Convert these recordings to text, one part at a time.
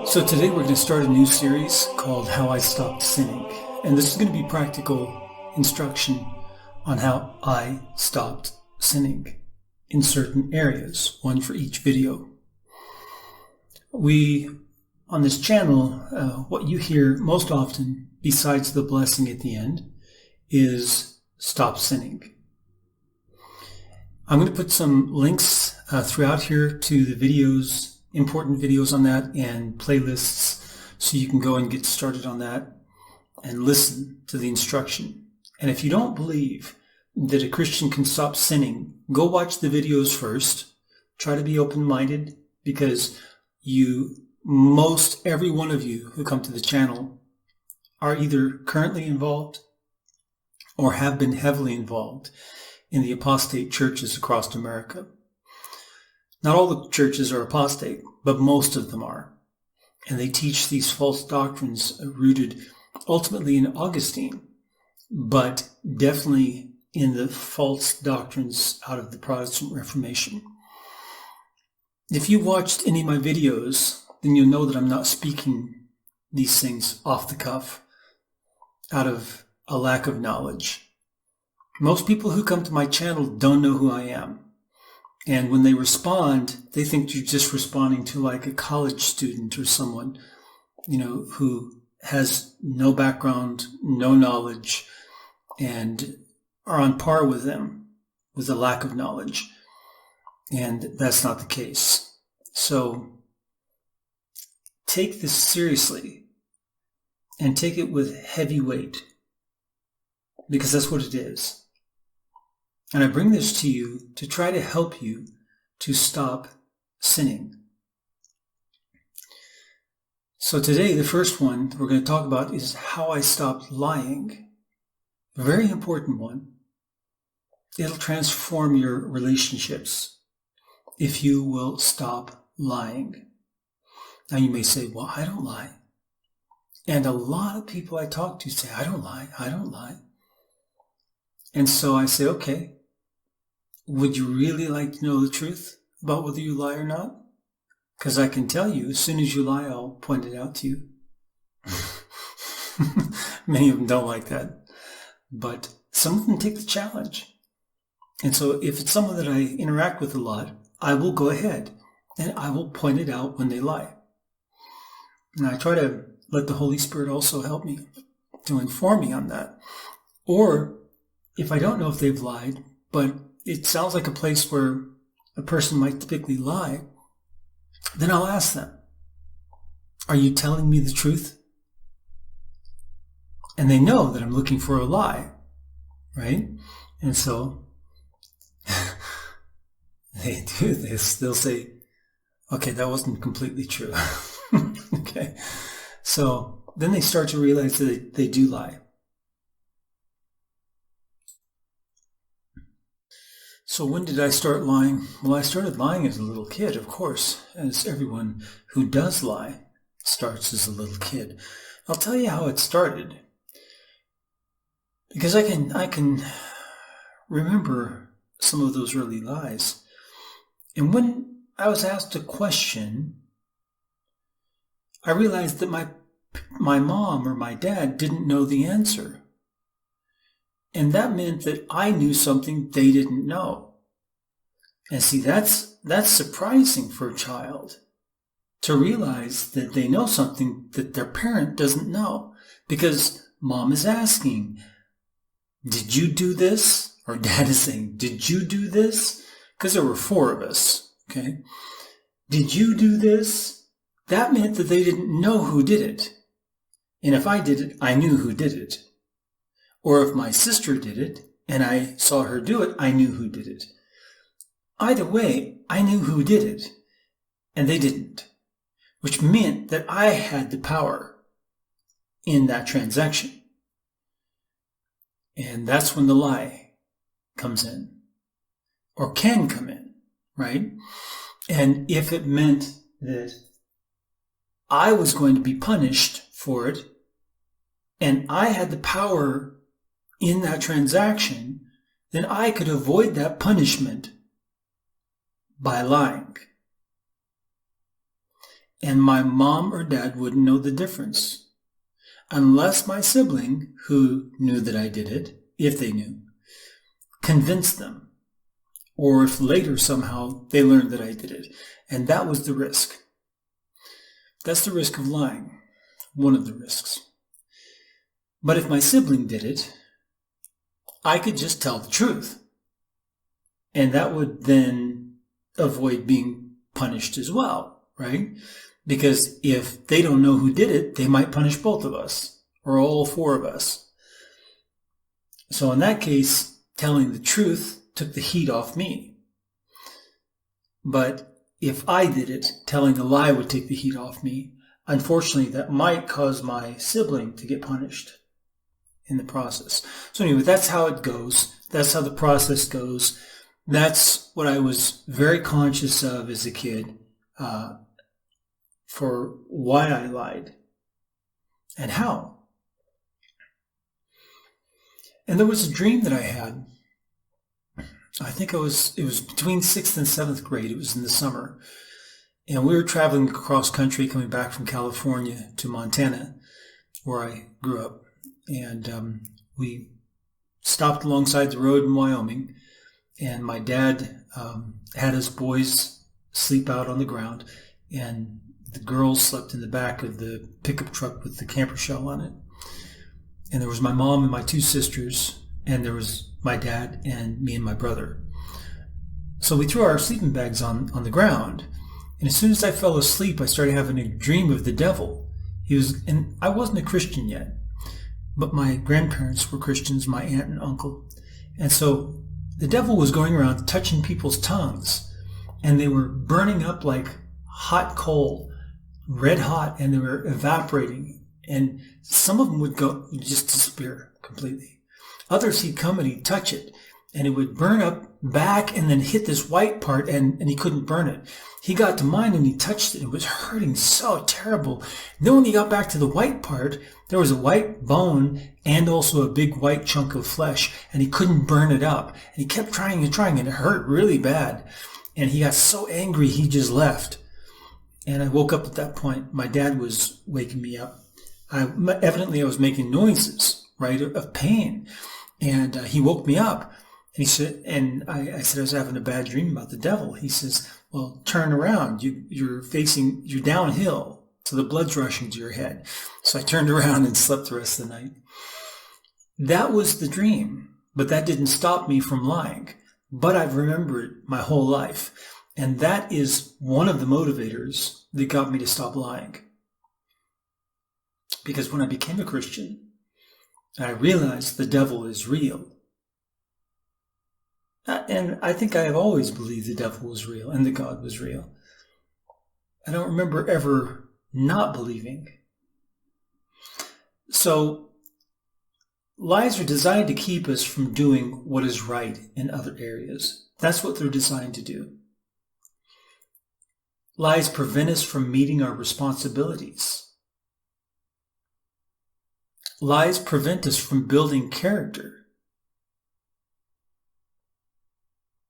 So today we're going to start a new series called How I Stopped Sinning. And this is going to be practical instruction on how I stopped sinning in certain areas, one for each video. On this channel, what you hear most often, besides the blessing at the end, is stop sinning. I'm going to put some links throughout here to the videos, important videos on that, and playlists, so you can go and get started on that and listen to the instruction. And if you don't believe that a Christian can stop sinning, go watch the videos first. Try to be open-minded, because most every one of you who come to the channel are either currently involved or have been heavily involved in the apostate churches across America. Not all the churches are apostate, but most of them are. And they teach these false doctrines rooted ultimately in Augustine, but definitely in the false doctrines out of the Protestant Reformation. If you watched any of my videos, then you'll know that I'm not speaking these things off the cuff out of a lack of knowledge. Most people who come to my channel don't know who I am. And when they respond, they think you're just responding to like a college student or someone, who has no background, no knowledge, and are on par with them with a lack of knowledge. And that's not the case. So take this seriously and take it with heavy weight, because that's what it is. And I bring this to you to try to help you to stop sinning. So today, the first one we're going to talk about is how I stopped lying. A very important one. It'll transform your relationships if you will stop lying. Now you may say, well, I don't lie. And a lot of people I talk to say, I don't lie. And so I say, okay, would you really like to know the truth about whether you lie or not? Because I can tell you, as soon as you lie, I'll point it out to you. Many of them don't like that. But some of them take the challenge. And so if it's someone that I interact with a lot, I will go ahead and I will point it out when they lie. And I try to let the Holy Spirit also help me to inform me on that. Or if I don't know if they've lied, but it sounds like a place where a person might typically lie, then I'll ask them, are you telling me the truth? And they know that I'm looking for a lie, right? And so they do this. They'll say, okay, that wasn't completely true. Okay. So then they start to realize that they do lie. So when did I start lying? Well, I started lying as a little kid, of course, as everyone who does lie starts as a little kid. I'll tell you how it started, because I can remember some of those early lies. And when I was asked a question, I realized that my mom or my dad didn't know the answer. And that meant that I knew something they didn't know. And see, that's surprising for a child, to realize that they know something that their parent doesn't know. Because mom is asking, did you do this? Or dad is saying, did you do this? Because there were 4 of us, okay? Did you do this? That meant that they didn't know who did it. And if I did it, I knew who did it. Or if my sister did it and I saw her do it, I knew who did it. Either way, I knew who did it and they didn't, which meant that I had the power in that transaction. And that's when the lie comes in, or can come in, right? And if it meant that I was going to be punished for it and I had the power in that transaction, then I could avoid that punishment by lying. and my mom or dad wouldn't know the difference. Unless my sibling, who knew that I did it, if they knew, convinced them. Or if later somehow they learned that I did it. And that was the risk. That's the risk of lying. One of the risks. But if my sibling did it, I could just tell the truth. And that would then avoid being punished as well, right? Because if they don't know who did it, they might punish both of us or all four of us. So in that case, telling the truth took the heat off me. But if I did it, telling a lie would take the heat off me. Unfortunately, that might cause my sibling to get punished in the process. So anyway, that's how it goes. That's how the process goes. That's what I was very conscious of as a kid, for why I lied and how. And there was a dream that I had. I think it was between 6th and 7th grade. It was in the summer. And we were traveling across country, coming back from California to Montana, where I grew up. And we stopped alongside the road in Wyoming. And my dad had his boys sleep out on the ground. And the girls slept in the back of the pickup truck with the camper shell on it. And there was my mom and my two sisters. And there was my dad and me and my brother. So we threw our sleeping bags on the ground. And as soon as I fell asleep, I started having a dream of the devil. And I wasn't a Christian yet, but my grandparents were Christians, my aunt and uncle. And so the devil was going around touching people's tongues, and they were burning up like hot coal, red hot, and they were evaporating. And some of them would just disappear completely. Others, he'd come and he'd touch it, and it would burn up back and then hit this white part, and he couldn't burn it. He got to mine and he touched it. It was hurting so terrible. And then when he got back to the white part, there was a white bone and also a big white chunk of flesh, and he couldn't burn it up. And he kept trying and trying, and it hurt really bad. And he got so angry, he just left. And I woke up at that point. My dad was waking me up. Evidently, I was making noises, right, of pain. And he woke me up. And he said, and I said I was having a bad dream about the devil. He says, well, turn around. You're downhill, so the blood's rushing to your head. So I turned around and slept the rest of the night. That was the dream, but that didn't stop me from lying. But I've remembered my whole life. And that is one of the motivators that got me to stop lying. Because when I became a Christian, I realized the devil is real. And I think I have always believed the devil was real and that God was real. I don't remember ever not believing. So, lies are designed to keep us from doing what is right in other areas. That's what they're designed to do. Lies prevent us from meeting our responsibilities. Lies prevent us from building character.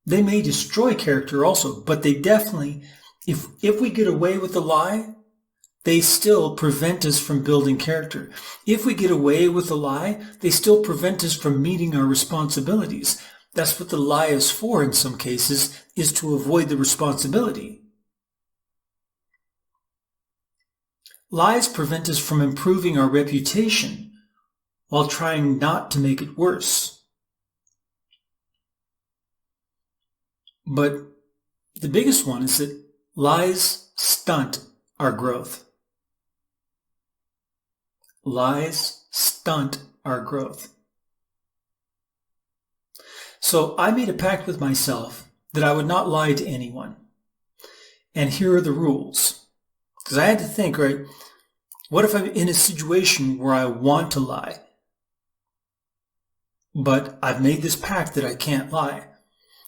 They may destroy character also, but they definitely, if we get away with the lie, they still prevent us from building character. If we get away with the lie, they still prevent us from meeting our responsibilities. That's what the lie is for in some cases, is to avoid the responsibility. Lies prevent us from improving our reputation while trying not to make it worse. But the biggest one is that lies stunt our growth. Lies stunt our growth. So I made a pact with myself that I would not lie to anyone. And here are the rules. Because I had to think, right, what if I'm in a situation where I want to lie, but I've made this pact that I can't lie?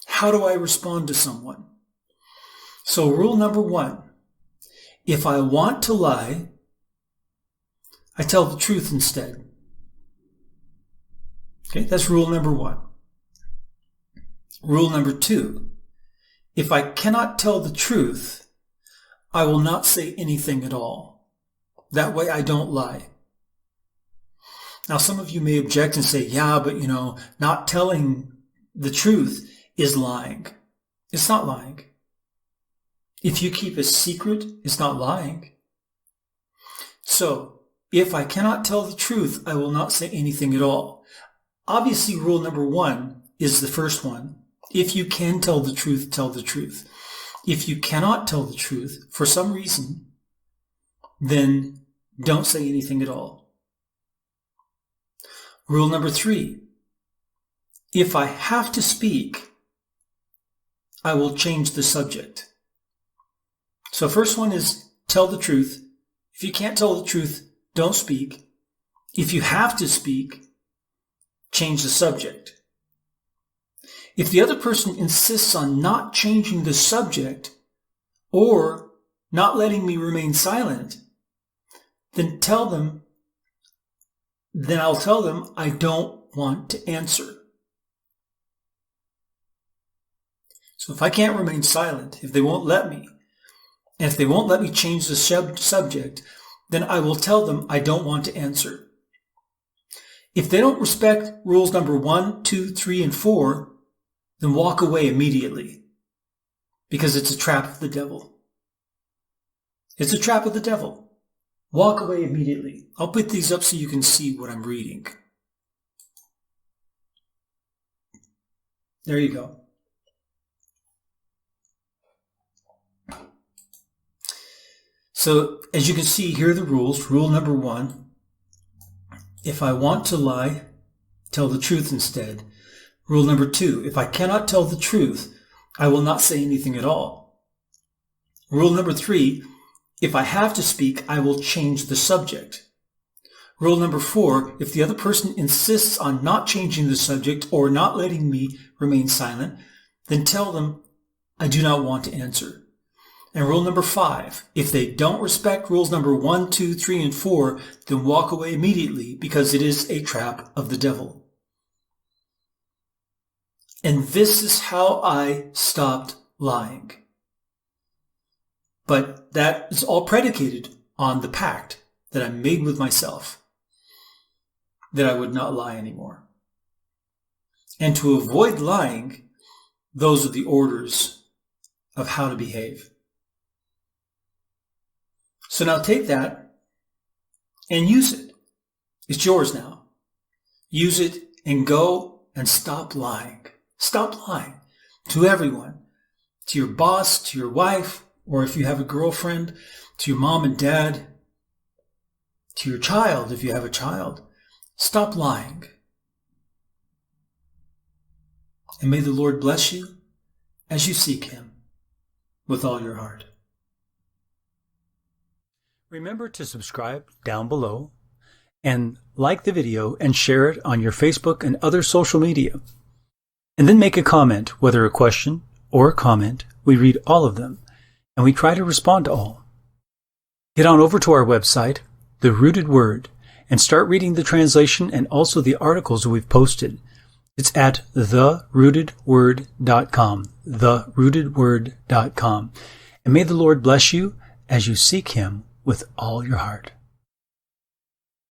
How do I respond to someone? So rule number 1, if I want to lie, I tell the truth instead. Okay, that's rule number 1. Rule number 2, if I cannot tell the truth, I will not say anything at all. That way I don't lie. Now, some of you may object and say, yeah, but not telling the truth is lying. It's not lying. If you keep a secret, it's not lying. So, if I cannot tell the truth, I will not say anything at all. Obviously, rule number 1 is the first one. If you can tell the truth, tell the truth. If you cannot tell the truth for some reason, then don't say anything at all. Rule number 3, if I have to speak, I will change the subject. So first one is tell the truth. If you can't tell the truth, don't speak. If you have to speak, change the subject. If the other person insists on not changing the subject or not letting me remain silent, then I'll tell them I don't want to answer. So if I can't remain silent, if they won't let me, and if they won't let me change the subject, then I will tell them I don't want to answer. If they don't respect rules number 1, 2, 3, and 4, then walk away immediately, because it's a trap of the devil. It's a trap of the devil. Walk away immediately. I'll put these up so you can see what I'm reading. There you go. So, as you can see, here are the rules. Rule number 1, if I want to lie, tell the truth instead. Rule number 2, if I cannot tell the truth, I will not say anything at all. Rule number 3, if I have to speak, I will change the subject. Rule number 4, if the other person insists on not changing the subject or not letting me remain silent, then tell them I do not want to answer. And rule number 5, if they don't respect rules number 1, 2, 3, and 4, then walk away immediately, because it is a trap of the devil. And this is how I stopped lying. But that is all predicated on the pact that I made with myself, that I would not lie anymore. And to avoid lying, those are the orders of how to behave. So now take that and use it. It's yours now. Use it and go and stop lying. Stop lying to everyone, to your boss, to your wife, or if you have a girlfriend, to your mom and dad, to your child if you have a child. Stop lying. And may the Lord bless you as you seek Him with all your heart. Remember to subscribe down below and like the video and share it on your Facebook and other social media. And then make a comment, whether a question or a comment. We read all of them, and we try to respond to all. Get on over to our website, The Rooted Word, and start reading the translation and also the articles we've posted. It's at therootedword.com, therootedword.com. And may the Lord bless you as you seek Him with all your heart.